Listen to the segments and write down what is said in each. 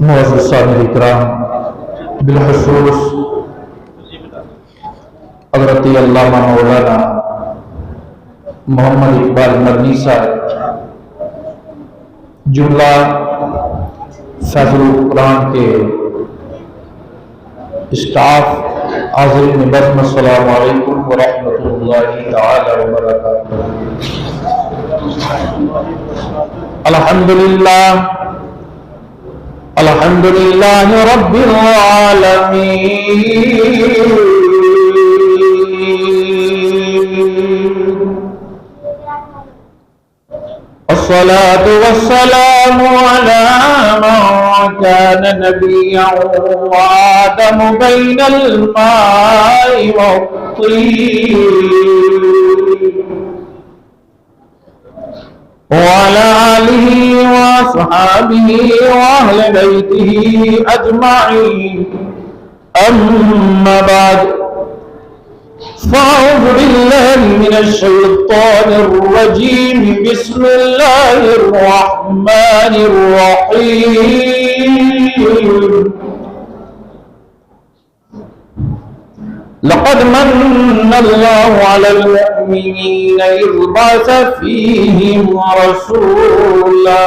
معزز سامعین کرام، بالخصوص حضرت علامہ مولانا محمد اقبال مدنی صاحب جملہ فیض القرآن کے اسٹاف، حاضرین بزم، السلام علیکم ورحمۃ اللہ تعالی وبرکاتہ۔ الحمدللہ رب العالمین، الصلاة والسلام على من كان نبيا وآدم بين الماء والطين، وعلى آله وأصحابه وأهل بيته أجمعين، أما بعد، فأعوذ بالله من الشيطان الرجيم، بسم الله الرحمن الرحيم۔ لقد من الله على المؤمنين إذ بعث فيهم رسولا،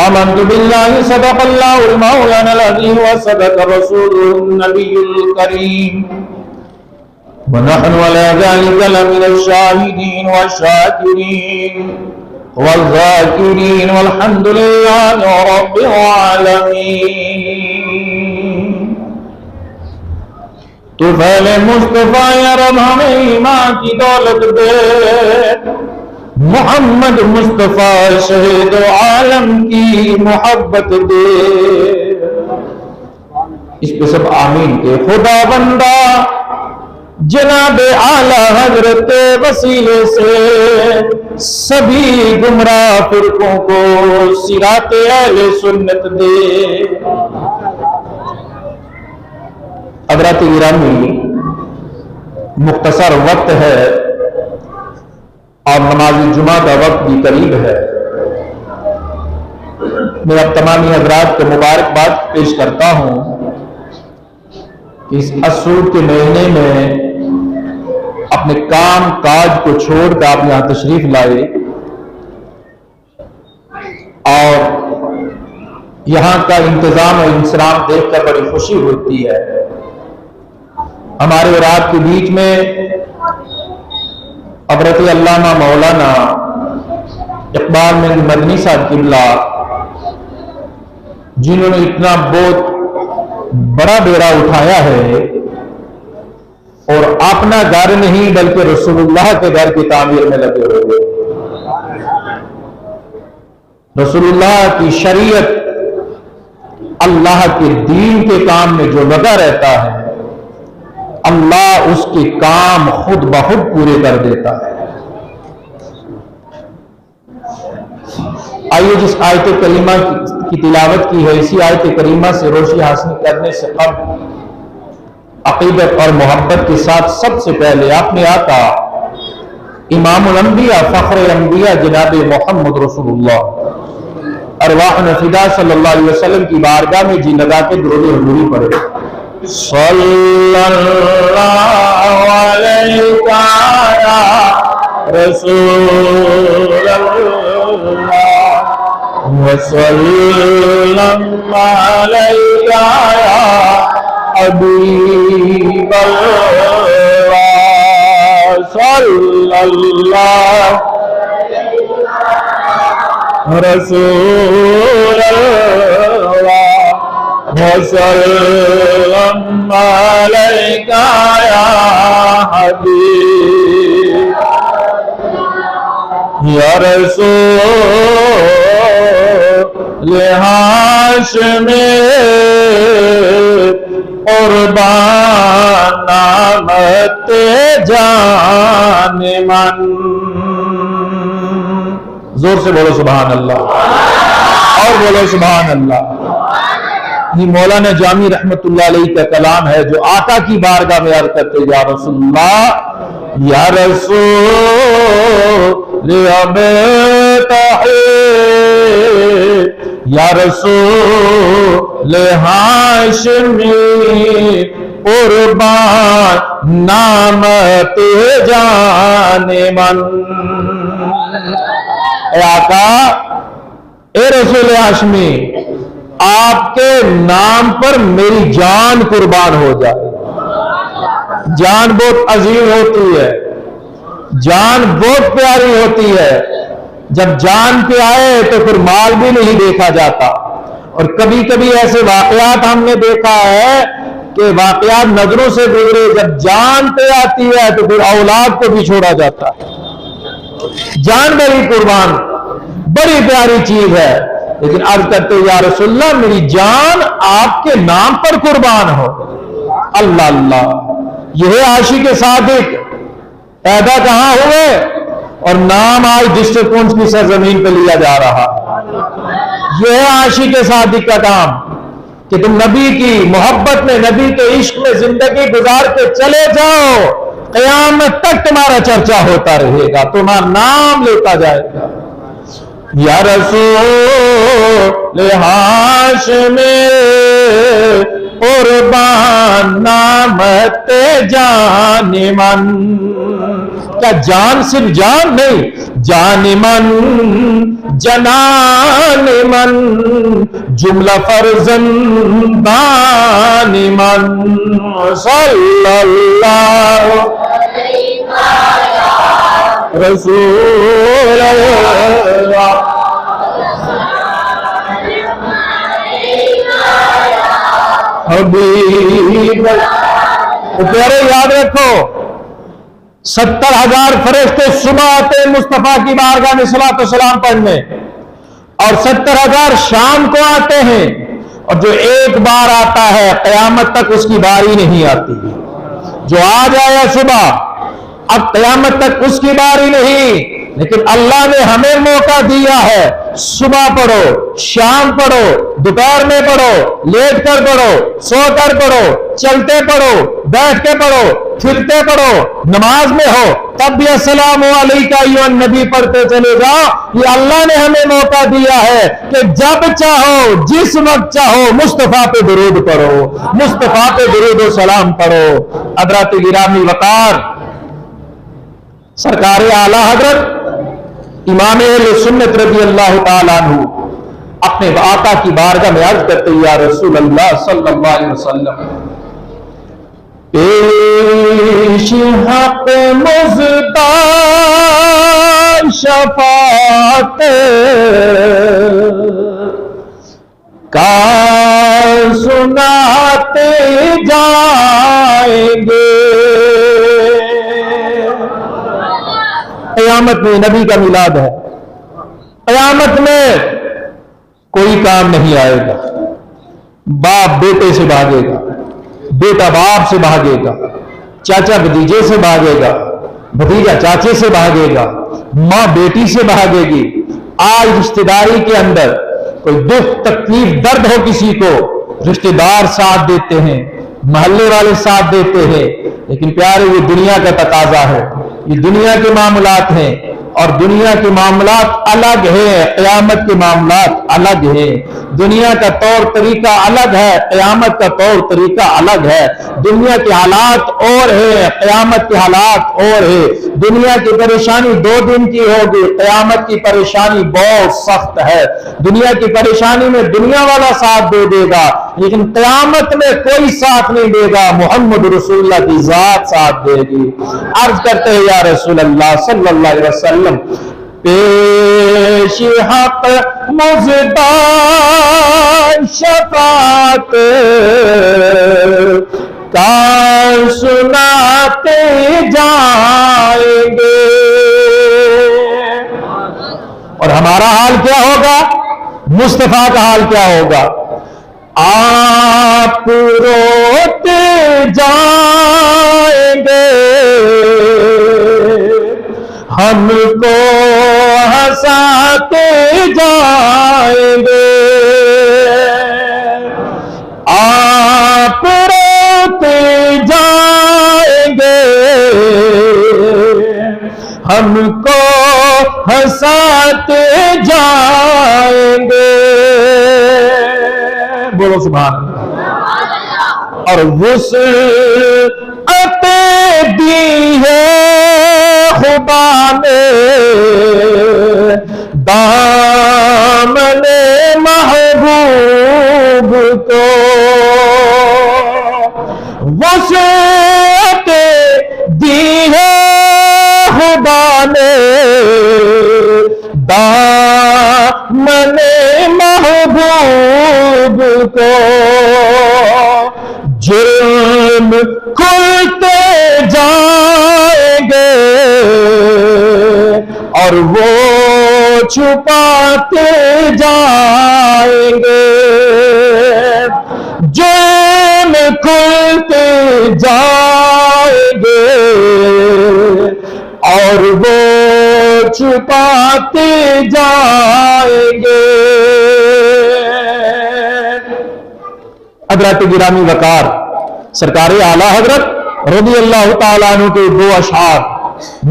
آمنت بالله صدق الله المولانا العظيم وصدق رسوله النبي الكريم، ونحن على ذلك لمن الشاهدين والشاكرين والذاكرين، والحمد لله رب العالمين۔ تو پہلے مصطفیٰ یا رب ہمیں ایمان کی دولت دے، محمد مصطفیٰ شہید عالم کی محبت دے۔ اس پہ سب آمین کے۔ خدا بندہ جناب اعلی حضرت وسیلے سے سبھی گمراہ فرقوں کو صراط اہل سنت دے۔ حضرات گرامی، مختصر وقت ہے اور نماز جمعہ کا وقت بھی قریب ہے۔ میں اب تمامی حضرات کو مبارکباد پیش کرتا ہوں کہ اس اسود کے مہینے میں اپنے کام کاج کو چھوڑ کر آپ یہاں تشریف لائے اور یہاں کا انتظام اور انصراف دیکھ کر بڑی خوشی ہوتی ہے۔ ہمارے اور آپ کے بیچ میں حضرت علامہ مولانا اقبال مدنی صاحب قبلہ، جنہوں نے اتنا بہت بڑا بیڑا اٹھایا ہے اور اپنا گھر نہیں بلکہ رسول اللہ کے گھر کی تعمیر میں لگے ہوئے، رسول اللہ کی شریعت، اللہ کے دین کے کام میں جو لگا رہتا ہے، اللہ اس کے کام خود بخود پورے کر دیتا ہے۔ آئیے جس آیت کریمہ کی تلاوت کی ہے، اسی آیت کریمہ سے روشنی حاصل کرنے سے قبل عقیدت اور محبت کے ساتھ سب سے پہلے اپنے آقا امام الانبیاء فخر الانبیاء جناب محمد رسول اللہ ارواحنا فدا صلی اللہ علیہ وسلم کی بارگاہ میں جی لگا کے درود حضوری پڑھے۔ صلی اللہ علیہ رسول اللہ وسلم علیہ حبیب اللہ، صلی اللہ رسول اللہ وسلم علیک یا حبیب یا رسول ہاشمی قربان نامت جان من۔ زور سے بولو سبحان اللہ، اور بولو سبحان اللہ۔ مولانا جامی رحمت اللہ علیہ کا کلام ہے جو آقا کی بارگاہ میں عرض کرتے یا رسول اللہ یا رسول یا رسول ہاشمی قربان نام جان من. اے آقا، اے رسول ہاشمی، آپ کے نام پر میری جان قربان ہو جائے. جان بہت عظیم ہوتی ہے، جان بہت پیاری ہوتی ہے. جب جان پہ آئے تو پھر مال بھی نہیں دیکھا جاتا. اور کبھی کبھی ایسے واقعات ہم نے دیکھا ہے کہ واقعات نظروں سے گزرے، جب جان پہ آتی ہے تو پھر اولاد کو بھی چھوڑا جاتا ہے. جان بڑی قربان، بڑی پیاری چیز ہے، لیکن عرض کرتے یا رسول اللہ میری جان آپ کے نام پر قربان ہو. اللہ اللہ، یہ ہے عاشق صادق. پیدا کہاں ہوئے اور نام آج ڈسٹرکٹ پونچھ کی سرزمین پہ لیا جا رہا. یہ ہے عاشق صادق کا کام کہ تم نبی کی محبت میں، نبی کے عشق میں زندگی گزار کے چلے جاؤ، قیامت تک تمہارا چرچا ہوتا رہے گا، تمہارا نام لیتا جائے گا. یا رسول ہاشمی قربان نامت جان من. کیا جان صرف جان نہیں، جان من جنان من جملہ فرزندان من. صلی اللہ رسول اللہ. حبیب تو پیارے یاد رکھو، 70,000 فرشتے صبح آتے ہیں مصطفیٰ کی بارگاہ میں صلاۃ و سلام پڑھنے، اور 70,000 شام کو آتے ہیں، اور جو ایک بار آتا ہے قیامت تک اس کی باری نہیں آتی. جو آج آیا صبح، اب قیامت تک اس کی باری نہیں. لیکن اللہ نے ہمیں موقع دیا ہے، صبح پڑھو، شام پڑھو، دوپہر میں پڑھو، لیٹ کر پڑھو، سو کر پڑھو، چلتے پڑھو، بیٹھ کے پڑھو، پھرتے پڑھو، نماز میں ہو تب بھی السلام علیکہ ایھا النبی پڑھتے چلے جاؤ. یہ اللہ نے ہمیں موقع دیا ہے کہ جب چاہو، جس وقت چاہو مصطفیٰ پہ درود پڑھو، مصطفیٰ پہ درود و سلام پڑھو. حضرات گرامی وقار، سرکار اعلی حضرت امام اہل سنت رضی اللہ تعالیٰ عنہ اپنے آقا کی بارگاہ میں عرض کرتے یا رسول اللہ صلی اللہ علیہ وسلم پیش حق مزدار شفاعت کا سناتے جائیں گے. قیامت میں نبی کا میلاد ہے. قیامت میں کوئی کام نہیں آئے گا. باپ بیٹے سے بھاگے گا، بیٹا باپ سے بھاگے گا، چاچا بھتیجے سے بھاگے گا، بھتیجا چاچے سے بھاگے گا، ماں بیٹی سے بھاگے گی. آج رشتہ داری کے اندر کوئی دکھ تکلیف درد ہو کسی کو، رشتہ دار ساتھ دیتے ہیں، محلے والے ساتھ دیتے ہیں، لیکن پیارے یہ دنیا کا تقاضا ہے، یہ دنیا کے معاملات ہیں، اور دنیا کے معاملات الگ ہیں، قیامت کے معاملات الگ ہیں. دنیا کا طور طریقہ الگ ہے، قیامت کا طور طریقہ الگ ہے. دنیا کے حالات اور ہیں، قیامت کے حالات اور ہیں. دنیا کی پریشانی 2 دن کی ہوگی، قیامت کی پریشانی بہت سخت ہے. دنیا کی پریشانی میں دنیا والا ساتھ دے گا، لیکن قیامت میں کوئی ساتھ نہیں دے گا، محمد رسول اللہ کی ذات ساتھ دے گی. عرض کرتے ہیں یا رسول اللہ صلی اللہ علیہ وسلم پیش حق مزدار شفاعت کا سناتے جائیں گے. اور ہمارا حال کیا ہوگا، مصطفیٰ کا حال کیا ہوگا؟ آپ روتے جائیں گے، ہم کو ہنساتے جائیں گے. ہم کو ہنساتے جائیں گے. بولو سبحان اللہ. اور وسعت دی ہے خدا نے دامن محبوب کو. وسعت دی ہے خدا نے دامن محبوب کو. جرم کھلتے جائیں گے اور وہ چھپاتے جائیں گے. جرم کھلتے جائیں گے اور وہ چھپاتے جائیں گے. حضرت گرامی وقار سرکار اعلیٰ حضرت رضی اللہ تعالیٰ عنہ کے دو اشعار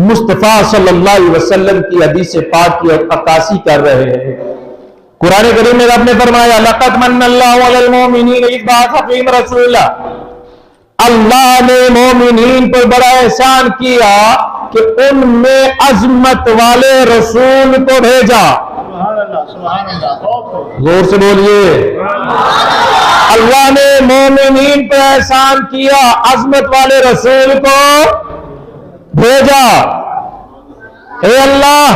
مصطفیٰ صلی اللہ علیہ وسلم کی حدیث پاک کی عکاسی کر رہے ہیں. قرآن کریم میں رب نے فرمایا لقد من اللہ علی المؤمنین اذ بعث فیہم رسولا. اللہ نے مومنین پر بڑا احسان کیا کہ ان میں عظمت والے رسول کو بھیجا. زور سے بولیے. اللہ نے مومنین پر احسان کیا عظمت والے رسول کو بھیجا. اے اللہ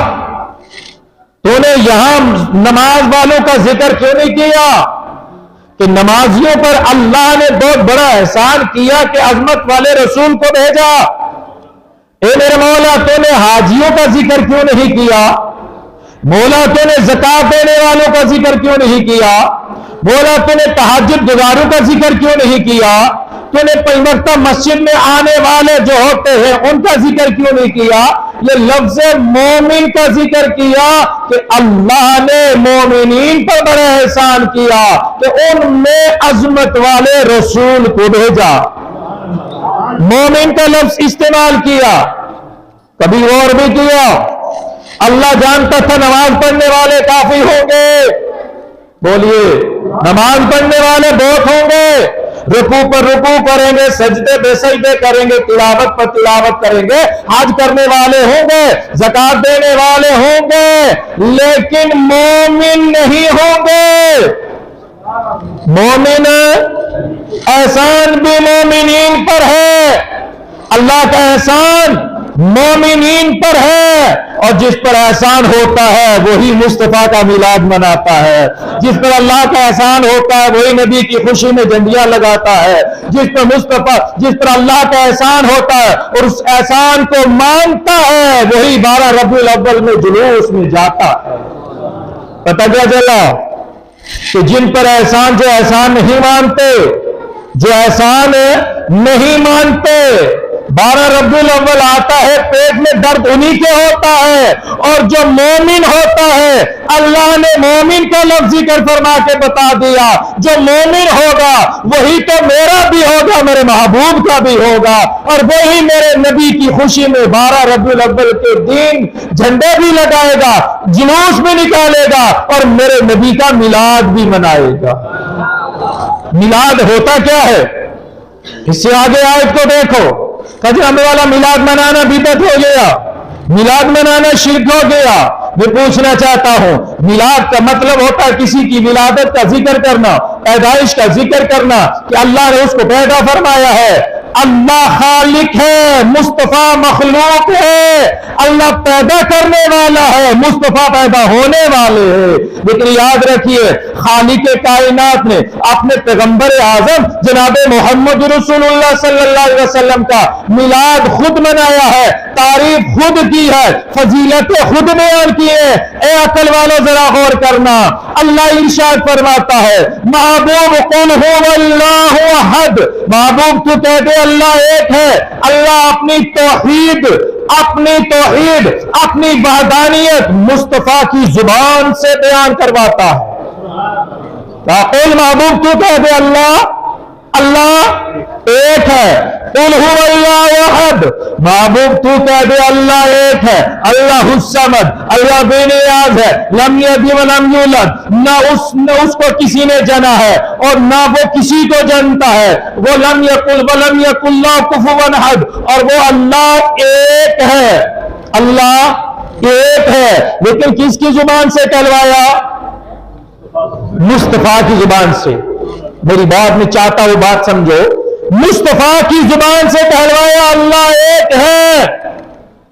تو نے یہاں نماز والوں کا ذکر کیوں نہیں کیا کہ نمازیوں پر اللہ نے بہت بڑا احسان کیا کہ عظمت والے رسول کو بھیجا. اے میرے مولا تو نے حاجیوں کا ذکر کیوں نہیں کیا؟ مولا تو نے زکات دینے والوں کا ذکر کیوں نہیں کیا؟ مولا تو نے تہجد گزاروں کا ذکر کیوں نہیں کیا؟ تو نے پنج وقتہ مسجد میں آنے والے جو ہوتے ہیں ان کا ذکر کیوں نہیں کیا؟ یہ لفظ مومن کا ذکر کیا کہ اللہ نے مومنین پر بڑا احسان کیا کہ ان میں عظمت والے رسول کو بھیجا. مومن کا لفظ استعمال کیا. کبھی اور بھی کیا. اللہ جانتا تھا نماز پڑھنے والے کافی ہوں گے. بولیے نماز پڑھنے والے بہت ہوں گے. رکوع پر رکوع کریں گے, سجدے بے سجدے کریں گے, تلاوت پر تلاوت کریں گے, حج کرنے والے ہوں گے, زکات دینے والے ہوں گے, لیکن مومن نہیں ہوں گے. مومن احسان بھی مومنین پر ہے. اللہ کا احسان مومنین پر ہے اور جس پر احسان ہوتا ہے وہی مصطفیٰ کا میلاد مناتا ہے. جس پر اللہ کا احسان ہوتا ہے وہی نبی کی خوشی میں جھنڈیاں لگاتا ہے. جس پر اللہ کا احسان ہوتا ہے اور اس احسان کو مانتا ہے وہی 12 ربیع الاول میں جلوس میں جاتا ہے. پتہ کیا چلا کہ جن پر احسان جو احسان نہیں مانتے 12 ربیع الاول آتا ہے پیٹ میں درد انہی کے ہوتا ہے. اور جو مومن ہوتا ہے اللہ نے مومن کا لفظ ذکر فرما کے بتا دیا جو مومن ہوگا وہی تو میرا بھی ہوگا, میرے محبوب کا بھی ہوگا, اور وہی میرے نبی کی خوشی میں 12 ربیع الاول کے دن جھنڈے بھی لگائے گا, جلوس بھی نکالے گا اور میرے نبی کا میلاد بھی منائے گا. میلاد ہوتا کیا ہے؟ اس سے آگے آیت کو دیکھو. ہمیں والا میلاد منانا بدعت ہو گیا, میلاد منانا شرک ہو گیا. میں پوچھنا چاہتا ہوں میلاد کا مطلب ہوتا ہے کسی کی ولادت کا ذکر کرنا, پیدائش کا ذکر کرنا کہ اللہ نے اس کو پیدا فرمایا ہے. اللہ خالق ہے, مصطفیٰ مخلوق ہے. اللہ پیدا کرنے والا ہے, مصطفیٰ پیدا ہونے والے ہیں. لیکن یاد رکھیے خالق کائنات نے اپنے پیغمبر اعظم جناب محمد رسول اللہ صلی اللہ علیہ وسلم کا میلاد خود منایا ہے, تعریف خود کی ہے, فضیلت خود بیان کی ہے. اے عقل والو ذرا غور کرنا. اللہ ارشاد فرماتا ہے محبوب قل هو اللہ احد, محبوب تو کہہ دے اللہ ایک ہے. اللہ اپنی توحید اپنی وحدانیت مصطفیٰ کی زبان سے بیان کرواتا ہے. قل محبوب تو کہہ دے اللہ ایک ہے. قل هو اللہ احد, محبوب تو کہہ دے اللہ ایک ہے, اللہ الصمد, اللہ بے نیاز ہے, لم یلد ولم یولد, نہ اس کو کسی نے جنا ہے اور نہ وہ کسی کو جنتا ہے, وہ لم یکن ولم یکن لا کفوا احد, اور وہ اللہ ایک ہے, اللہ ایک ہے. لیکن کس کی زبان سے کہلوایا؟ مصطفیٰ کی زبان سے. میری بات میں چاہتا ہوں بات سمجھو, مصطفیٰ کی زبان سے کہلوایا اللہ ایک ہے.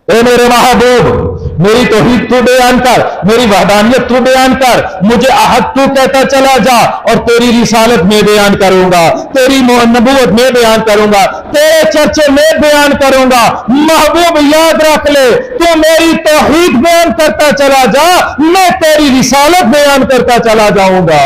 اے میرے محبوب, میری توحید تو بیان کر, میری وحدانیت تو بیان کر, مجھے احد تو کہتا چلا جا, اور تیری رسالت میں بیان کروں گا, تیری نبوت میں بیان کروں گا, تیرے چرچے میں بیان کروں گا. محبوب یاد رکھ لے, تو میری توحید بیان کرتا چلا جا, میں تیری رسالت بیان کرتا چلا جاؤں گا.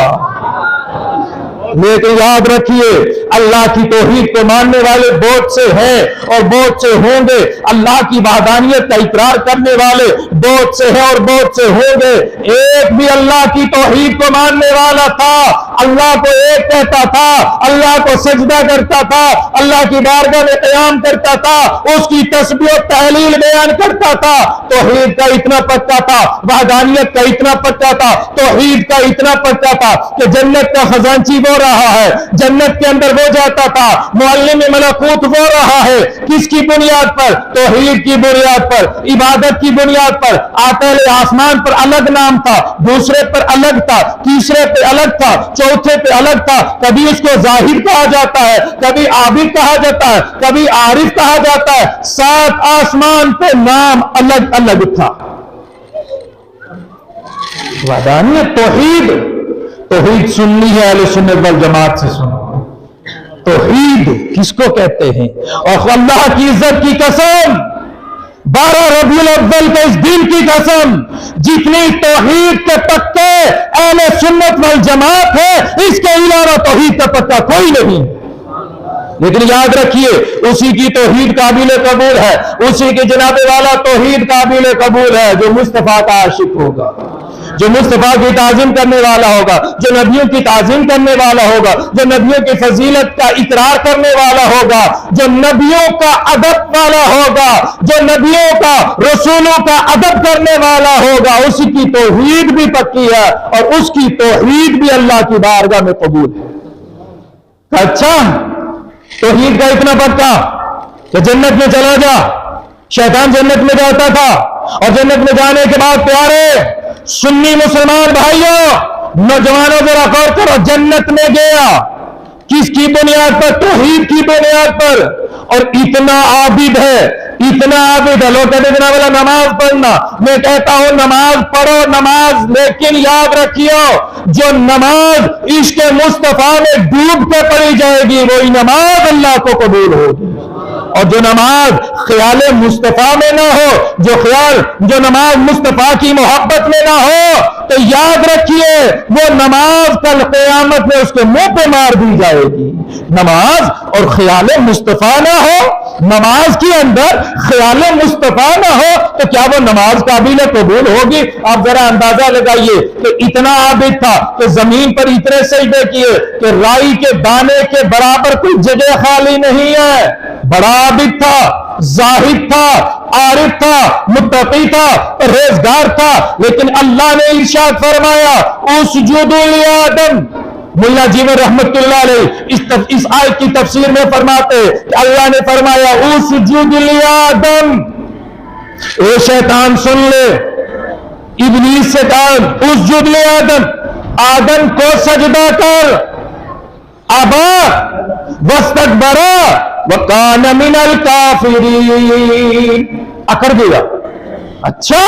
لیکن یاد رکھیے, اللہ کی توحید کو ماننے والے بہت سے ہیں اور بہت سے ہوں گے, اللہ کی وحدانیت کا اقرار کرنے والے بہت سے ہیں اور بہت سے ہوں گے. ایک بھی اللہ کی توحید کو ماننے والا تھا, اللہ کو ایک کہتا تھا, اللہ کو سجدہ کرتا تھا, اللہ کی بارگاہ میں قیام کرتا تھا, اس کی تسبیح و تحلیل بیان کرتا تھا. توحید کا اتنا پکا تھا, وحدانیت کا اتنا پکا تھا, توحید کا اتنا پکا تھا کہ جنت کا خزانچی وہ رہا ہے, جنت کے اندر وہ جاتا تھا, معلم ملکوت وہ رہا ہے. کس کی بنیاد پر؟ توحید کی بنیاد پر, عبادت کی بنیاد پر. پہلے آسمان پر الگ نام تھا, دوسرے پر الگ تھا, تیسرے پہ الگ تھا, چوتھے پہ الگ تھا. کبھی اس کو ظاہر کہا جاتا ہے, کبھی عابد کہا جاتا ہے, کبھی عارف کہا جاتا ہے. 7 آسمان پہ نام الگ الگ تھا. وحدانیت توحید, توحید سننی ہے اہل سنت والجماعت سے سنو. توحید کس کو کہتے ہیں؟ اور اللہ کی عزت کی قسم, 12 ربیع الاول کے اس دن کی قسم, جتنی توحید کے پکے اہل سنت والجماعت ہے, اس کے علاوہ توحید کا پکا کوئی نہیں. لیکن یاد رکھیے, اسی کی توحید قابل قبول ہے, اسی کی جناب والا توحید قابل قبول ہے جو مصطفیٰ کا عاشق ہوگا, جو مصطفیٰ کی تعظیم کرنے والا ہوگا, جو نبیوں کی تعظیم کرنے والا ہوگا, جو نبیوں کی فضیلت کا اقرار کرنے والا ہوگا, جو نبیوں کا ادب والا ہوگا, جو نبیوں کا رسولوں کا ادب کرنے والا ہوگا, اسی کی توحید بھی پکی ہے اور اس کی توحید بھی اللہ کی بارگاہ میں قبول ہے. اچھا, توحید کا اتنا پکا کہ جنت میں چلا جا. شیطان جنت میں جاتا تھا, اور جنت میں جانے کے بعد پیارے سنی مسلمان بھائیوں, نوجوانوں ذرا غور کرو, جنت میں گیا کس کی بنیاد پر؟ توحید کی بنیاد پر. اور اتنا عابد ہے, اتنا عابد ہے. لوگ کہتے ہیں جناب والا نماز پڑھنا, میں کہتا ہوں نماز پڑھو نماز, لیکن یاد رکھیو جو نماز عشق مصطفیٰ میں ڈوب کے پڑھی جائے گی وہی نماز اللہ کو قبول ہوگی. اور جو نماز خیال مصطفیٰ میں نہ ہو, جو نماز مصطفیٰ کی محبت میں نہ ہو, تو یاد رکھیے وہ نماز کل قیامت میں اس کے منہ پہ مار دی جائے گی. نماز اور خیال مصطفیٰ نہ ہو, نماز کے اندر خیال مصطفیٰ نہ ہو, تو کیا وہ نماز قابل قبول ہوگی؟ آپ ذرا اندازہ لگائیے کہ اتنا عابد تھا کہ زمین پر اتنے سجدے کیے کہ رائی کے دانے کے برابر کوئی جگہ خالی نہیں ہے. بڑا عابد تھا, زاہد تھا, عارف تھا, متقی تھا, پرہیزگار تھا. لیکن اللہ نے ارشاد فرمایا اسجدوا لآدم. ملا جیون رحمت اللہ علیہ اس آیت کی تفسیر میں فرماتے کہ اللہ نے فرمایا اسجد لآدم. اے شیطان سن لے, ابلیس سے کہا اسجد لآدم, آدم کو سجدہ کر. ابا واستکبر وکان من الکافرین, اکڑ گیا. اچھا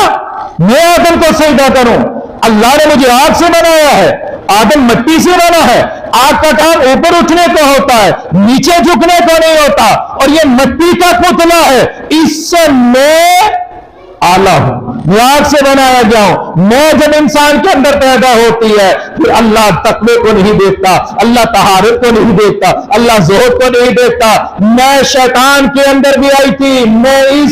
میں آدم کو سجدہ کروں؟ اللہ نے مجھے آگ سے بنایا ہے, آدم مٹی سے بنا ہے. آگ کا کام اوپر اٹھنے کو ہوتا ہے, نیچے جھکنے کو نہیں ہوتا, اور یہ مٹی کا پتلا ہے, اس سے میں اعلیٰ ہوں, میں آگ سے بنایا گیا ہوں. میں جب انسان کے اندر پیدا ہوتی ہے پھر اللہ تقوی کو نہیں دیکھتا, اللہ طہارت کو نہیں دیکھتا, اللہ زہد کو نہیں دیکھتا. میں شیطان کے اندر بھی آئی تھی, میں اس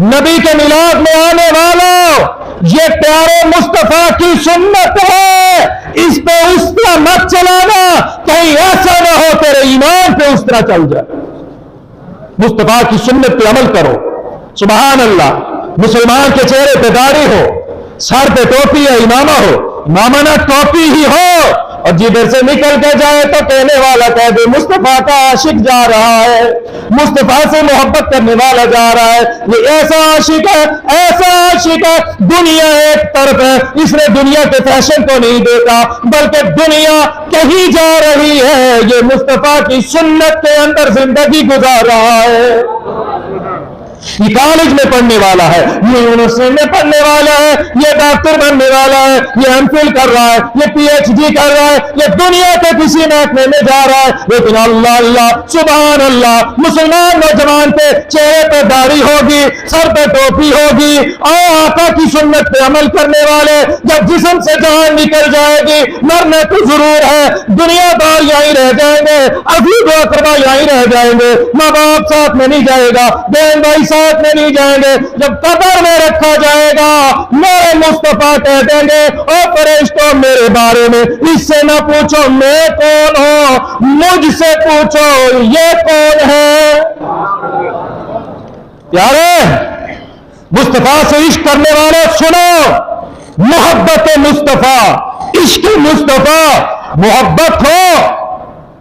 نبی کے میلاد میں آنے والوں، یہ پیارے مصطفیٰ کی سنت ہے، اس پہ اس طرح مت چلانا، کہیں ایسا نہ ہو تیرے ایمان پہ اس طرح چل جائے۔ مصطفیٰ کی سنت پہ عمل کرو۔ سبحان اللہ، مسلمان کے چہرے پہ داڑھی ہو، سر پہ ٹوپی یا امامہ ہو، امامہ نہ ٹوپی ہی ہو، اور جدھر سے نکل کے جائے تو کہنے والا کہہ دے مصطفیٰ کا عاشق جا رہا ہے، مصطفیٰ سے محبت کرنے والا جا رہا ہے، یہ ایسا عاشق ہے، ایسا عاشق ہے، دنیا ایک طرف ہے، اس نے دنیا کے فیشن کو نہیں دیکھا بلکہ دنیا کہیں جا رہی ہے، یہ مصطفیٰ کی سنت کے اندر زندگی گزار رہا ہے۔ یہ کالج میں پڑھنے والا ہے، یہ یونیورسٹی میں پڑھنے والا ہے، یہ ڈاکٹر بننے والا ہے، یہ ایم فل کر رہا ہے، یہ پی ایچ ڈی کر رہا ہے، یہ دنیا کے کسی محکمے میں جا رہا ہے، لیکن اللہ اللہ سبحان اللہ، مسلمان نوجوان کے چہرے پہ داڑھی ہوگی، سر پہ ٹوپی ہوگی، آقا کی سنت پہ عمل کرنے والے جب جسم سے جان نکل جائے گی، مرنا تو ضرور ہے، دنیا دار یہیں رہ جائیں گے، عزیز و اقربا یہیں رہ جائیں گے، ماں باپ ساتھ میں نہیں جائے گا، بہن بھائی ساتھ میں نہیں جائیں گے، جب قبر میں رکھا جائے گا میرے مصطفیٰ کہہ دیں گے او فرشتوں میرے بارے میں اس سے نہ پوچھو میں کون ہوں، مجھ سے پوچھو یہ کون ہے۔ پیارے مصطفیٰ سے عشق کرنے والے سنو، محبت مصطفیٰ، عشق مصطفیٰ، محبت ہو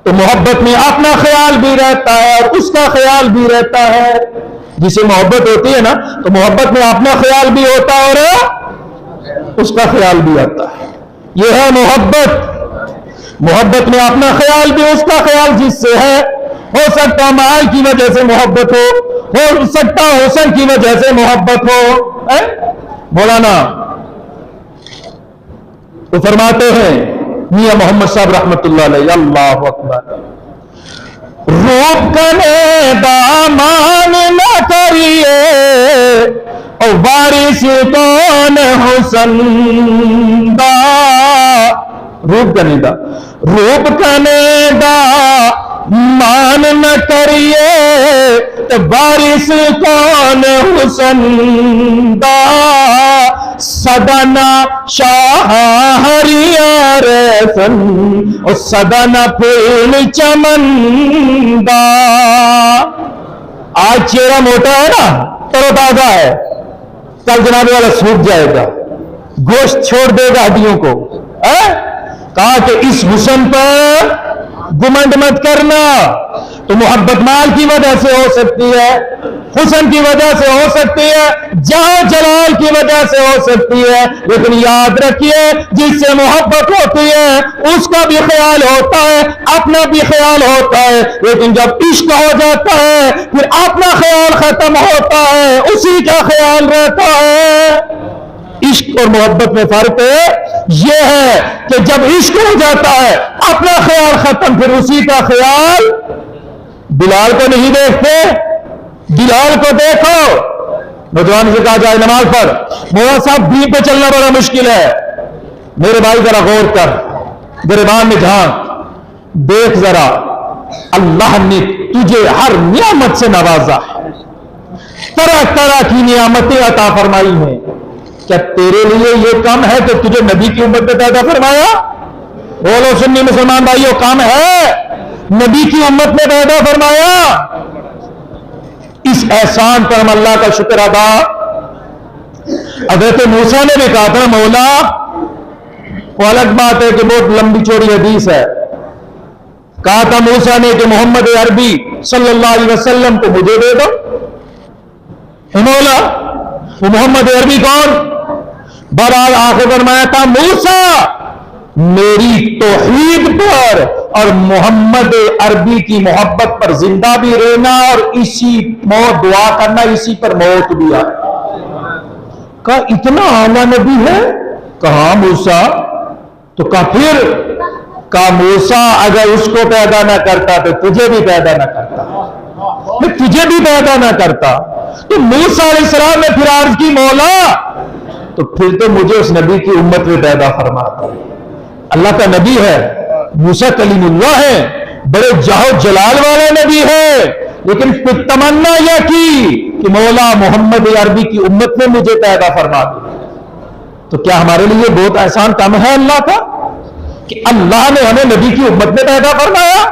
تو محبت میں اپنا خیال بھی رہتا ہے اور اس کا خیال بھی رہتا ہے۔ جسے محبت ہوتی ہے نا تو محبت میں اپنا خیال بھی ہوتا ہے اور اس کا خیال بھی آتا ہے، یہ ہے محبت۔ محبت میں اپنا خیال بھی اس کا خیال جس سے ہے، ہو سکتا مال کی وجہ سے محبت ہو سکتا حسن کی وجہ سے محبت ہو۔ مولانا تو فرماتے ہیں میاں محمد صاحب رحمت اللہ علیہ، اللہ اکبر، روپ کنے دامان نہ کریے اور وارث کون حسن دا، روپ کنے دا مان نہ کریے تو وارث کون حسن دا، سدنا شاہ ہریار سن اور سدنا پھول چمن دا۔ آج چہرہ موٹا ہے نا، ترو تازہ ہے، کل جناب والا سوکھ جائے گا، گوشت چھوڑ دے گا ہڈیوں کو۔ کہا کہ اس حسن پر گمنڈ مت کرنا، تو محبت مال کی وجہ سے ہو سکتی ہے، حسن کی وجہ سے ہو سکتی ہے، جہاں جلال کی وجہ سے ہو سکتی ہے، لیکن یاد رکھیے جس سے محبت ہوتی ہے اس کا بھی خیال ہوتا ہے، اپنا بھی خیال ہوتا ہے، لیکن جب عشق ہو جاتا ہے پھر اپنا خیال ختم ہوتا ہے، اسی کا خیال رہتا ہے۔ عشق اور محبت میں فرق یہ ہے کہ جب عشق ہو جاتا ہے اپنا خیال ختم، پھر اسی کا خیال۔ بلال کو نہیں دیکھتے، بلال کو دیکھو، نوجوان سے کہا جائے نماز پڑھ، مولانا صاحب دین پہ چلنا بڑا مشکل ہے، میرے بھائی ذرا غور کر، گریبان میں جھانک، دیکھ ذرا اللہ نے تجھے ہر نعمت سے نوازا ہے، طرح طرح کی نعمتیں عطا فرمائی ہیں، کیا تیرے لیے یہ کم ہے کہ تجھے نبی کی امت میں پیدا فرمایا؟ بولو سنی مسلمان بھائیوں، کم ہے نبی کی امت میں پیدا فرمایا؟ اس احسان پر ہم اللہ کا شکر ادا۔ حضرت موسیٰ نے بھی کہا تھا مولا، وہ الگ بات ہے کہ بہت لمبی چوڑی حدیث ہے، کہا تھا موسیٰ نے کہ محمد عربی صلی اللہ علیہ وسلم کو مجھے دے دو۔ مولا وہ محمد عربی کون؟ برحال آخر فرمایا تھا موسیٰ میری توحید پر اور محمد عربی کی محبت پر زندہ بھی رہنا اور اسی موت دعا کرنا، اسی پر موت بھی آئے۔ کہا اتنا اعلیٰ نبی ہے؟ کہا موسیٰ، تو کہا پھر؟ کہا موسیٰ اگر اس کو پیدا نہ کرتا تو تجھے بھی پیدا نہ کرتا، میں تجھے بھی پیدا نہ کرتا۔ تو موسیٰ علیہ السلام نے پھر عرض کی مولا تو پھر تو مجھے اس نبی کی امت میں پیدا فرما دو۔ اللہ کا نبی ہے، موسیٰ کلیم اللہ ہے، بڑے جاہ جلال والا نبی ہے، لیکن پھر تمنا یہ کی کہ مولا محمد عربی کی امت میں مجھے پیدا فرما دے۔ تو کیا ہمارے لیے بہت احسان کم ہے اللہ کا کہ اللہ نے ہمیں نبی کی امت میں پیدا فرمایا،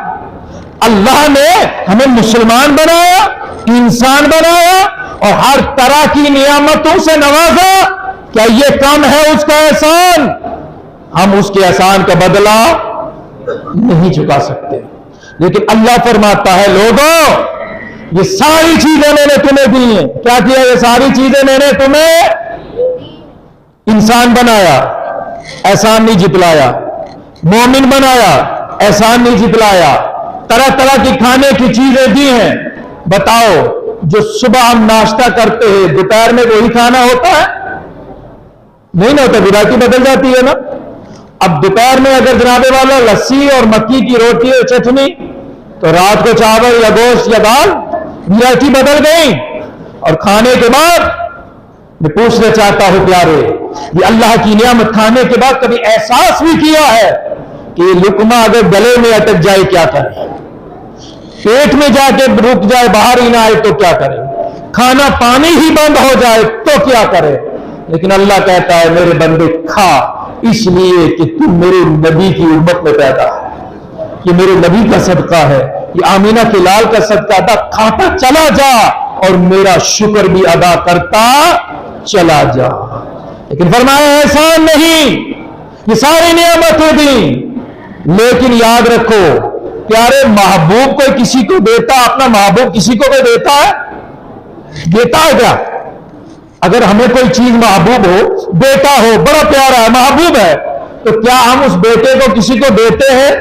اللہ نے ہمیں مسلمان بنایا، انسان بنایا اور ہر طرح کی نعمتوں سے نوازا؟ کیا یہ کم ہے اس کا احسان؟ ہم اس کے احسان کا بدلہ نہیں چکا سکتے، لیکن اللہ فرماتا ہے لوگوں یہ ساری چیزیں میں نے تمہیں دی ہیں۔ کیا کیا؟ یہ ساری چیزیں میں نے تمہیں انسان بنایا، احسان نہیں جتلایا، مومن بنایا، احسان نہیں جتلایا، طرح طرح کی کھانے کی چیزیں دی ہیں۔ بتاؤ جو صبح ہم ناشتہ کرتے ہیں دوپہر میں وہی کھانا ہوتا ہے؟ نہیں نہ ہوتا، ورائٹی بدل جاتی ہے نا۔ اب دوپہر میں اگر جناب والا لسی اور مکی کی روٹی اور چٹنی، تو رات کو چاول یا گوشت یا دال، ورائٹی بدل گئی۔ اور کھانے کے بعد میں پوچھنا چاہتا ہوں پیارے، یہ اللہ کی نعمت کھانے کے بعد کبھی احساس بھی کیا ہے کہ یہ لقمہ اگر گلے میں اٹک جائے کیا کرے؟ پیٹ میں جا کے رک جائے، باہر ہی نہ آئے تو کیا کرے؟ کھانا پانی ہی بند ہو جائے تو کیا کرے؟ لیکن اللہ کہتا ہے میرے بندے کھا، اس لیے کہ تم میرے نبی کی امت میں پیدا ہے، یہ میرے نبی کا صدقہ ہے، یہ آمینہ کے لال کا صدقہ تھا، کھاتا چلا جا اور میرا شکر بھی ادا کرتا چلا جا۔ لیکن فرمایا احسان نہیں، یہ ساری نعمتیں دیں، لیکن یاد رکھو پیارے محبوب کوئی کسی کو دیتا، اپنا محبوب کسی کو کوئی دیتا ہے؟ دیتا ہے کیا؟ اگر ہمیں کوئی چیز محبوب ہو، بیٹا ہو بڑا پیارا ہے، محبوب ہے، تو کیا ہم اس بیٹے کو کسی کو دیتے ہیں؟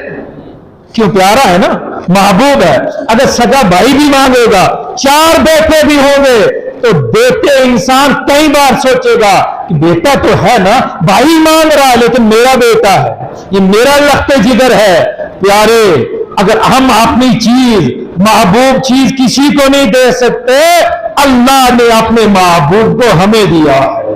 کیوں؟ پیارا ہے نا، محبوب ہے۔ اگر سگا بھائی بھی مانگے گا، 4 بیٹے بھی ہوں گے، تو بیٹے انسان کئی بار سوچے گا کہ بیٹا تو ہے نا، بھائی مانگ رہا ہے لیکن میرا بیٹا ہے، یہ میرا لخت جگر ہے۔ پیارے اگر ہم اپنی چیز، محبوب چیز کسی کو نہیں دے سکتے، اللہ نے اپنے محبوب کو ہمیں دیا ہے۔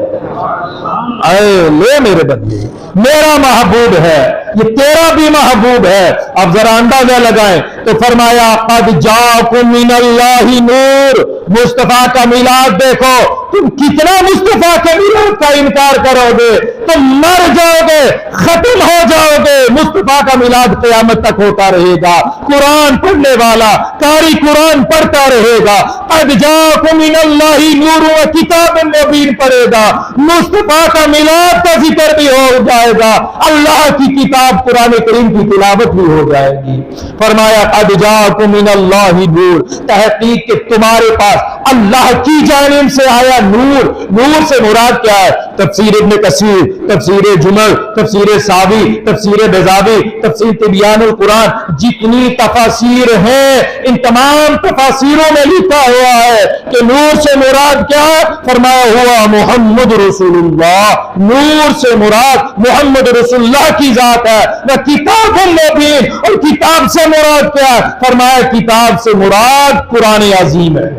اے لے میرے بندے، میرا محبوب ہے، یہ تیرا بھی محبوب ہے۔ اب ذرا اندازہ لگائیں تو فرمایا قد جاءکم من اللہ نور، مصطفیٰ کا میلاد دیکھو، تم کتنا مصطفیٰ کے میلاد کا انکار کرو گے؟ تم مر جاؤ گے، ختم ہو جاؤ گے۔ مصطفیٰ کا میلاد قیامت تک ہوتا رہے گا، قرآن پڑھنے والا قاری قرآن پڑھتا رہے گا، قد جاءکم من اللہ نور و کتاب مبین پڑھے گا، مصطفیٰ کا میلاد کا ذکر بھی ہو جائے گا، اللہ کی کتاب قرآن کریم کی تلاوت بھی ہو جائے گی۔ فرمایا قد جاءکم من اللہ نور، تحقیق کہ تمہارے پاس اللہ کی جانب سے آیا نور۔ نور سے مراد کیا ہے؟ تفسیر ابن کثیر، تفسیر جمل، تفسیر ساوی، تفسیر بیضاوی، تفسیر تبیان القرآن، جتنی تفاسیر ہیں ان تمام تفاسیروں میں لکھا ہوا ہے کہ نور سے مراد کیا ہے؟ فرمایا ہوا محمد رسول اللہ، نور سے مراد محمد رسول اللہ کی ذات ہے۔ نہ کتاب مبین، اور کتاب سے مراد کیا ہے؟ فرمایا کتاب سے مراد قرآن عظیم ہے۔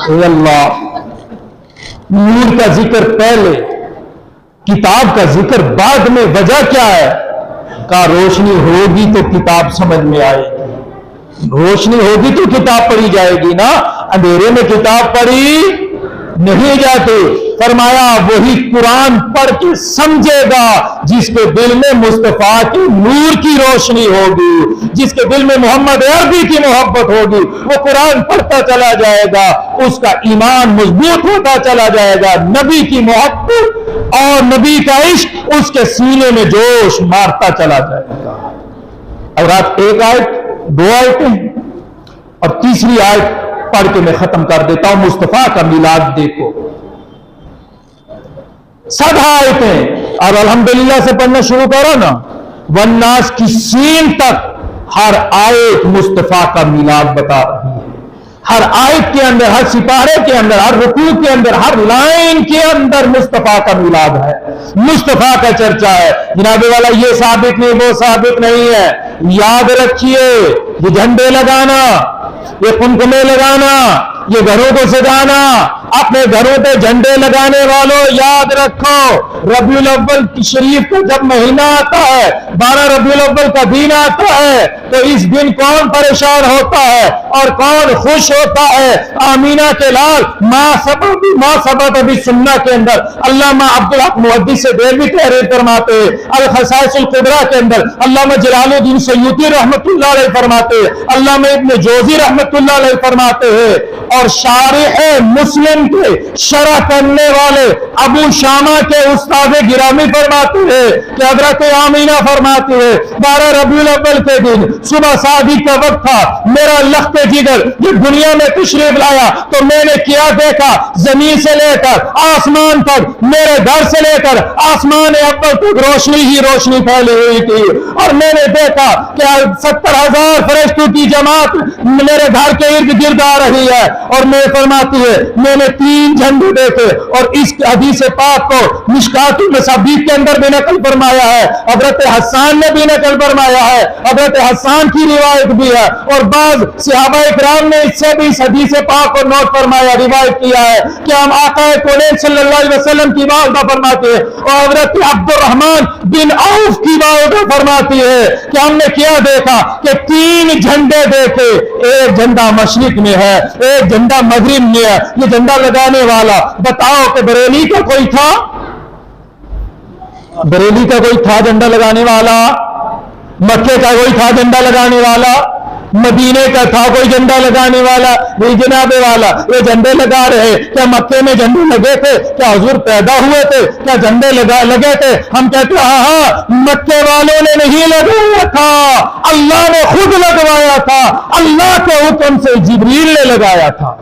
اے اللہ، نور کا ذکر پہلے، کتاب کا ذکر بعد میں، وجہ کیا ہے؟ کہا روشنی ہوگی تو کتاب سمجھ میں آئے گی، روشنی ہوگی تو کتاب پڑھی جائے گی نا، اندھیرے میں کتاب پڑھی نہیں جاتی۔ فرمایا وہی قرآن پڑھ کے سمجھے گا جس کے دل میں مصطفیٰ کی نور کی روشنی ہوگی، جس کے دل میں محمد عربی کی محبت ہوگی، وہ قرآن پڑھتا چلا جائے گا، اس کا ایمان مضبوط ہوتا چلا جائے گا، نبی کی محبت اور نبی کا عشق اس کے سینے میں جوش مارتا چلا جائے گا۔ اور آپ ایک آیت، 2 آیتیں اور تیسری آیت پڑھ کے میں ختم کر دیتا ہوں۔ مصطفیٰ کا میلاد دیکھو، 7 آیتیں، اور الحمدللہ سے پڑھنا شروع کرو نا، والناس کی سین تک ہر آیت مصطفیٰ کا میلاد بتا رہی ہے۔ ہر آیت کے اندر، ہر سپارے کے اندر، ہر رکوع کے اندر، ہر لائن کے اندر مصطفیٰ کا میلاد ہے، مصطفیٰ کا چرچا ہے۔ جناب والا یہ ثابت نہیں، وہ ثابت نہیں ہے، یاد رکھیے یہ جھنڈے لگانا، یہ قمقمے لگانا، یہ گھروں کو سجانا، اپنے گھروں پہ جھنڈے لگانے والوں یاد رکھو، ربیع الاول شریف کا جب مہینہ آتا ہے، 12 ربیع الاول کا دن آتا ہے، تو اس دن کون پریشان ہوتا ہے اور کون خوش ہوتا ہے؟ آمینہ کے لال ماں سبت ابھی سننا کے اندر علامہ عبدالحق محدث سے دہلوی تحریر فرماتے ہیں، الخصائص الکبریٰ کے اندر علامہ جلال الدین سیوطی رحمۃ اللہ علیہ فرماتے ہیں، علامہ ابن جوزی رحمۃ اللہ علیہ فرماتے ہیں، اور شارح مسلم کے شرح کرنے والے ابو شامہ کے استاد گرامی فرماتے ہیں کہ حضرت آمینہ فرماتے ہیں 12 ربیع الاول کے دن صبح صادق کا وقت تھا، میرا لخت جگر یہ دنیا میں تشریف لایا تو میں نے کیا دیکھا، زمین سے لے کر آسمان تک، میرے گھر سے لے کر آسمان اول تک روشنی ہی روشنی پھیلی ہوئی تھی، اور میں نے دیکھا کہ 70,000 فرشتوں کی جماعت میرے گھر کے ارد گرد آ رہی ہے، اور میں فرماتی ہے میں نے 3 جھنڈے دیکھے، اور اس حدیث پاک کو مشکات المصابیح کے اندر بھی نقل فرمایا ہے، حضرت حسان نے بھی نقل فرمایا ہے، حضرت حسان کی روایت بھی ہے، اور بعض صحابہ کرام نے اس سے بھی اس حدیث پاک کو نوٹ فرمایا، روایت کیا ہے کہ ہم آقا کونین صلی اللہ علیہ وسلم کی والدہ فرماتے ہیں، اور حضرت عبد الرحمن بن عوف کی والدہ فرماتی ہے کہ ہم نے کیا دیکھا کہ 3 جھنڈے دیکھے، ایک جھنڈا مشرق میں ہے، ایک جھنڈا مغرب میں ہے، یہ جھنڈا لگانے والا بتاؤ کہ بریلی کا کوئی تھا؟ بریلی کا کوئی تھا جھنڈا لگانے والا؟ مکے کا کوئی تھا جھنڈا لگانے والا؟ مدینے کا تھا کوئی جھنڈا لگانے والا؟ نہیں جناب والا، یہ جھنڈے لگا رہے، کیا مکے میں جھنڈے لگے تھے؟ کیا حضور پیدا ہوئے تھے؟ کیا جھنڈے لگے تھے؟ ہم کہتے ہیں ہاں مکے والوں نے نہیں لگایا تھا، اللہ نے خود لگوایا تھا، اللہ کے حکم سے جبریل نے لگایا تھا،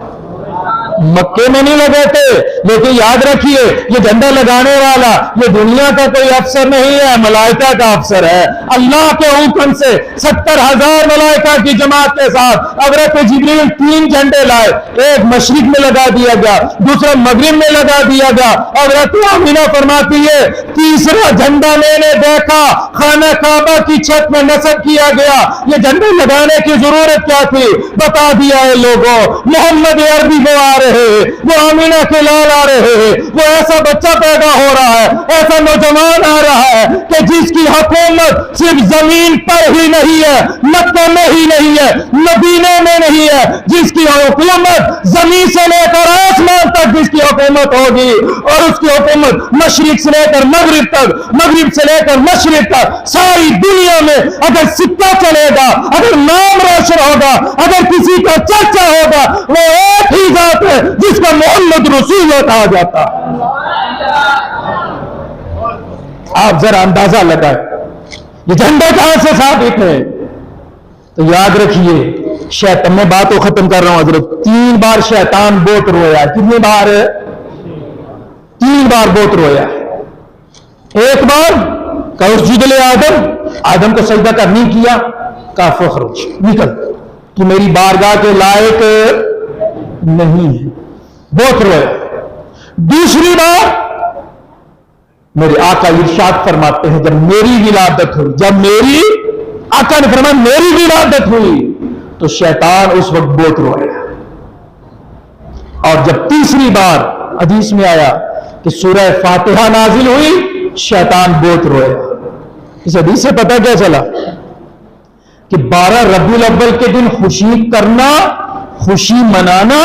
مکے میں نہیں لگے تھے۔ لیکن یاد رکھیے یہ جھنڈا لگانے والا یہ دنیا کا کوئی افسر نہیں ہے، ملائکہ کا افسر ہے، اللہ کے حکم سے 70,000 ملائکہ کی جماعت کے ساتھ حضرت جبریل 3 جھنڈے لائے، ایک مشرق میں لگا دیا گیا، دوسرا مغرب میں لگا دیا گیا۔ حضرت آمینہ فرماتی ہے تیسرا جھنڈا میں نے دیکھا خانہ کعبہ کی چھت میں نصب کیا گیا، یہ جھنڈے لگانے کی ضرورت کیا تھی؟ بتا دیا ہے لوگوں، محمد عربی وہ آ رہے ہیں، وہ آمینہ کے لال آ رہے ہیں، وہ ایسا بچہ پیدا ہو رہا ہے، ایسا نوجوان آ رہا ہے کہ جس کی حکومت صرف زمین پر ہی نہیں ہے، مکہ میں ہی نہیں ہے، مدینے میں نہیں ہے، جس کی حکومت زمین سے لے کر آسمان تک جس کی حکومت ہوگی، اور اس کی حکومت مشرق سے لے کر مغرب تک، مغرب سے لے کر مشرق تک، ساری دنیا میں اگر سکہ چلے گا، اگر نام روشن ہوگا، اگر کسی کا چرچا ہوگا، وہ ایک ہی ذات ہے جس کا محمد رسول کہا جاتا ہے۔ آپ ذرا اندازہ لگائیں یہ جھنڈے کہاں سے ثابت ہے؟ تو یاد رکھیے شیطان، میں بات کو ختم کر رہا ہوں حضرت، 3 بار شیطان بہت رویا، کتنی بار؟ 3 بار بہت رویا۔ ایک بار کہ اسجد آدم کو سجدہ کر نہیں کیا، کہا فخرج نکل، تو میری بارگاہ کے لائق نہیں ہے، بہت رویا۔ دوسری بار میرے آقا ارشاد فرماتے ہیں جب میری ولادت ہوئی، جب میری آقا نے فرمایا میری ولادت ہوئی تو شیطان اس وقت بہت رویا، اور جب تیسری بار حدیث میں آیا کہ سورہ فاتحہ نازل ہوئی شیطان بہت رویا۔ اس حدیث سے پتہ کیا چلا کہ 12 ربیع الاول کے دن خوشی کرنا، خوشی منانا،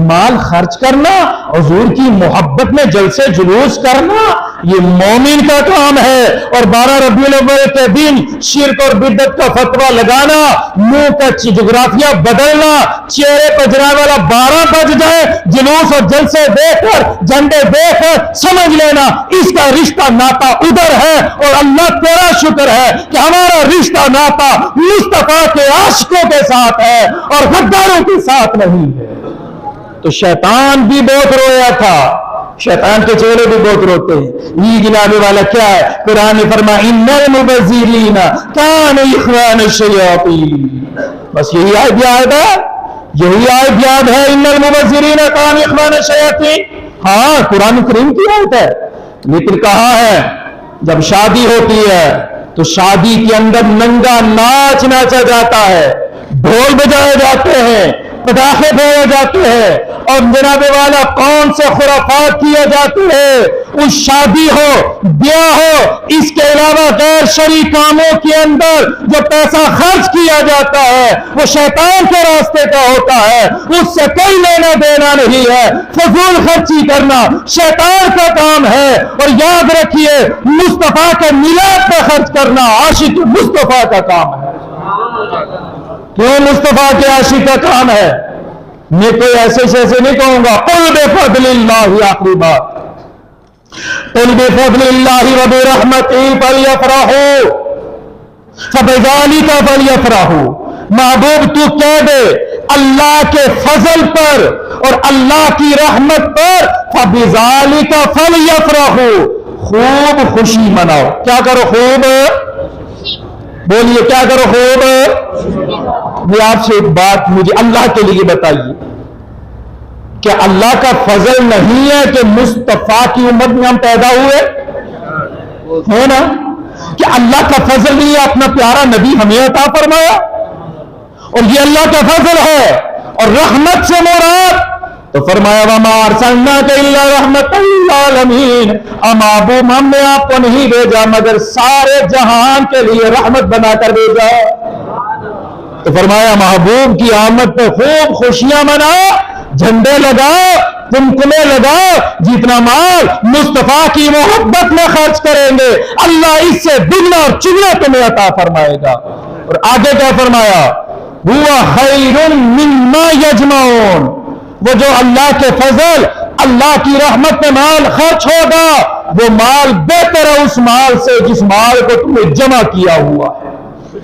مال خرچ کرنا، حضور کی محبت میں جلسے جلوس کرنا، یہ مومن کا کام ہے، اور 12 ربیع الاول کے دن شرک اور بدعت کا فتویٰ لگانا، منہ کا جغرافیہ بدلنا، چہرے پر جناب والا 12 بج جائے، جلوس اور جلسے دیکھ کر، جھنڈے دیکھ کر سمجھ لینا اس کا رشتہ ناتا ادھر ہے، اور اللہ تیرا شکر ہے کہ ہمارا رشتہ ناتا مصطفیٰ کے عاشقوں کے ساتھ ہے اور غداروں کے ساتھ نہیں ہے۔ تو شیطان بھی بہت رویا تھا، شیطان کے چہرے بھی بہت روتے ہیں۔ یہ جناب والا کیا ہے؟ قرآن نے فرمایا ان المبذرین کانوا اخوان الشیاطین، بس یہی آیت یاد ہے، یہی آیت یاد ہے، ان المبذرین کانوا اخوان الشیاطین، ہاں قرآن کریم کی آیت ہے۔ لیکن کہا ہے جب شادی ہوتی ہے تو شادی کے اندر ننگا ناچ ناچا جاتا ہے، ڈھول بجائے جاتے ہیں، پٹاخے پھیرے جاتے ہیں اور جناب والا کون سے خرافات کیے جاتے ہیں، اس شادی ہو بیاہ ہو، اس کے علاوہ غیر شرعی کاموں کے اندر جو پیسہ خرچ کیا جاتا ہے وہ شیطان کے راستے کا ہوتا ہے، اس سے کوئی لینا دینا نہیں ہے۔ فضول خرچی کرنا شیطان کا کام ہے، اور یاد رکھیے مصطفیٰ کے میلاد پہ خرچ کرنا عاشق مصطفیٰ کا کام ہے۔ کیوں مصطفیٰ کے عاشق کا کام ہے؟ میں کوئی ایسے شیسے نہیں کہوں گا۔ قل بفضل اللہ، آخری بات، قل بفضل اللہ وبرحمتہ فلیفرحوا فبذلک فلیفرحوا۔ محبوب تو کہہ دے اللہ کے فضل پر اور اللہ کی رحمت پر فبذلک فلیفرحوا، خوب خوشی مناؤ۔ کیا کرو؟ خوب بولیے، کیا کرو؟ خوب۔ میں آپ سے ایک بات مجھے اللہ کے لیے بتائیے، کہ اللہ کا فضل نہیں ہے کہ مصطفیٰ کی امت میں ہم پیدا ہوئے ہے نا؟ کہ اللہ کا فضل نہیں ہے اپنا پیارا نبی ہمیں عطا فرمایا، اور یہ اللہ کا فضل ہے۔ اور رحمت سے مراد تو فرمایا وما ارسلناک الا رحمۃ للعالمین، محبوب ہم نے آپ کو نہیں بھیجا مگر سارے جہان کے لیے رحمت بنا کر بھیجا۔ تو فرمایا محبوب کی آمد پہ خوب خوشیاں مناؤ، جھنڈے لگاؤ، تمکمے لگاؤ، جتنا مال مصطفیٰ کی محبت میں خرچ کریں گے اللہ اس سے دگنا اور چگنا تمہیں عطا فرمائے گا۔ اور آگے کیا فرمایا؟ ہوا خیر مما یجمعون، وہ جو اللہ کے فضل اللہ کی رحمت میں مال خرچ ہوگا وہ مال بہتر ہے اس مال سے جس مال کو تم نے جمع کیا ہوا ہے۔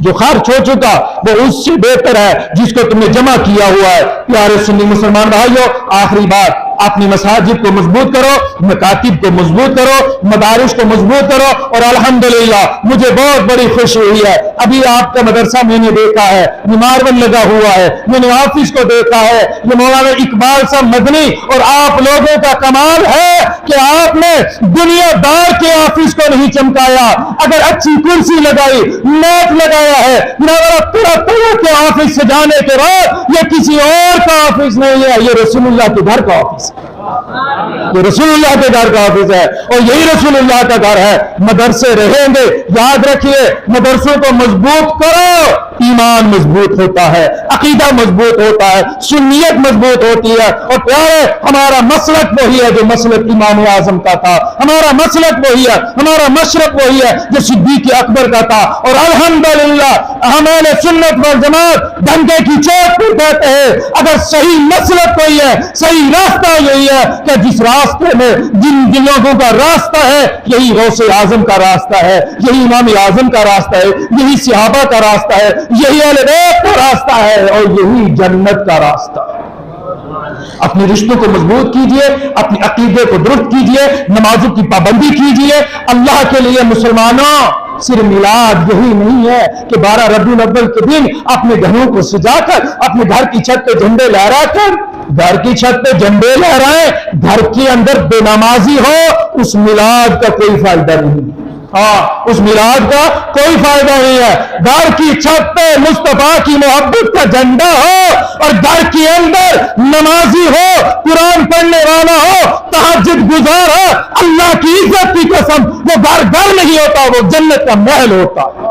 جو خرچ ہو چکا وہ اس سے بہتر ہے جس کو تم نے جمع کیا ہوا ہے۔ پیارے سنی مسلمان بھائیو، آخری بات، اپنی مساجد کو مضبوط کرو، مکاتب کو مضبوط کرو، مدارس کو مضبوط کرو، اور الحمدللہ مجھے بہت بڑی خوشی ہوئی ہے، ابھی آپ کا مدرسہ میں نے دیکھا ہے، ماربل لگا ہوا ہے، میں نے آفس کو دیکھا ہے، یہ مولانا اقبال صاحب مدنی اور آپ لوگوں کا کمال ہے کہ آپ نے دنیا دار کے آفس کو نہیں چمکایا، اگر اچھی کرسی لگائی، میٹ لگایا ہے، طرح طرح کے آفس سجانے کے بعد یہ کسی اور کا آفس نہیں ہے، یہ رسول اللہ کے گھر کا آفس ہے، یہ رسول اللہ کے گھر کا آفس ہے، اور یہی رسول اللہ کا گھر ہے۔ مدرسے رہیں گے، یاد رکھیے مدرسوں کو مضبوط کرو، ایمان مضبوط ہوتا ہے، عقیدہ مضبوط ہوتا ہے، سنیت مضبوط ہوتی ہے۔ اور پیارے ہمارا مسلک وہی ہے جو مسلک امام اعظم کا تھا، ہمارا مسلک وہی ہے، ہمارا مشرق وہی ہے جو صدیق اکبر کا تھا، اور الحمدللہ ہمارے سنت والجماعت ڈنڈے کی چوٹ پر کہتے ہیں اگر صحیح مسلک وہی ہے، صحیح راستہ یہی ہے کہ جس راستے میں جن لوگوں کا راستہ ہے یہی غوث اعظم کا راستہ ہے، یہی امام اعظم کا راستہ ہے، یہی صحابہ کا راستہ ہے، یہی اہل بیت کا راستہ ہے، اور یہی جنت کا راستہ ہے۔ اپنے رشتوں کو مضبوط کیجئے، اپنے عقیدے کو درست کیجئے، نمازوں کی پابندی کیجئے۔ اللہ کے لیے مسلمانوں صرف میلاد یہی نہیں ہے کہ 12 ربیع الاول کے دن اپنے گھروں کو سجا کر، اپنے گھر کی چھت پہ جھنڈے لہرا کر، گھر کی چھت پہ جھنڈے لہرائیں، گھر کے اندر بے نمازی ہو، اس میلاد کا کوئی فائدہ نہیں۔ اس میلاد کا کوئی فائدہ نہیں ہے۔ گھر کی چھت پہ مصطفیٰ کی محبت کا جھنڈا ہو، اور گھر کے اندر نمازی ہو، قرآن پڑھنے والا ہو، تہجد گزار ہو، اللہ کی عزت کی قسم وہ گھر نہیں ہوتا، وہ جنت کا محل ہوتا ہے۔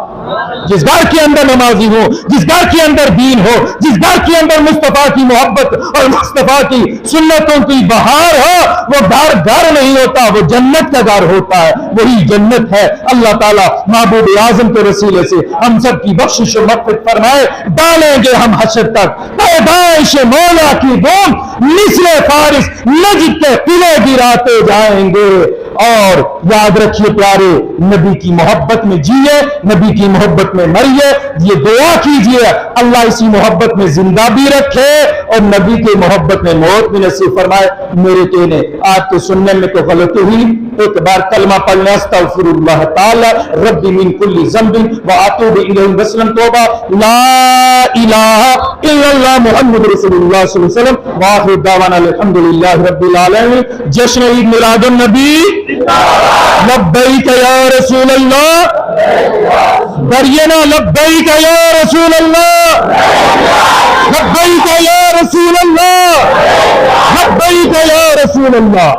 جس گھر کے اندر نمازی ہو، جس گھر کے اندر دین ہو، جس گھر کے اندر مصطفیٰ کی محبت اور مصطفیٰ کی سنتوں کی بہار ہو، وہ گھر نہیں ہوتا، وہ جنت کا گھر ہوتا ہے، وہی جنت ہے۔ اللہ تعالیٰ محبوب اعظم کے وسیلے سے ہم سب کی بخشش و مغفرت فرمائے۔ ڈالیں گے ہم حشر تک پیدائش مولا کی بوم، مثل فارس نجد کے قلعے گراتے جائیں گے۔ اور یاد رکھیے پیارے، نبی کی محبت میں جیے، نبی کی محبت میں مریے، یہ دعا کیجئے اللہ اسی محبت میں زندہ بھی رکھے اور نبی کی محبت میں موت بھی نصیب فرمائے۔ میرے کہنے آج تو سننے میں تو غلطی ہوئی، ایک بار کلمہ پڑھنے استغفر اللہ تعالی ربی من کل ذنب واتوب الیہ وسلم توبہ لا الہ الا اللہ محمد رسول اللہ صلی اللہ علیہ وسلم واخر دعوانا الحمدللہ رب العالمین۔ جشن عید میلاد النبی لبیک یا رسول اللہ، درینا لبیک یا رسول اللہ، لبیک یا رسول اللہ.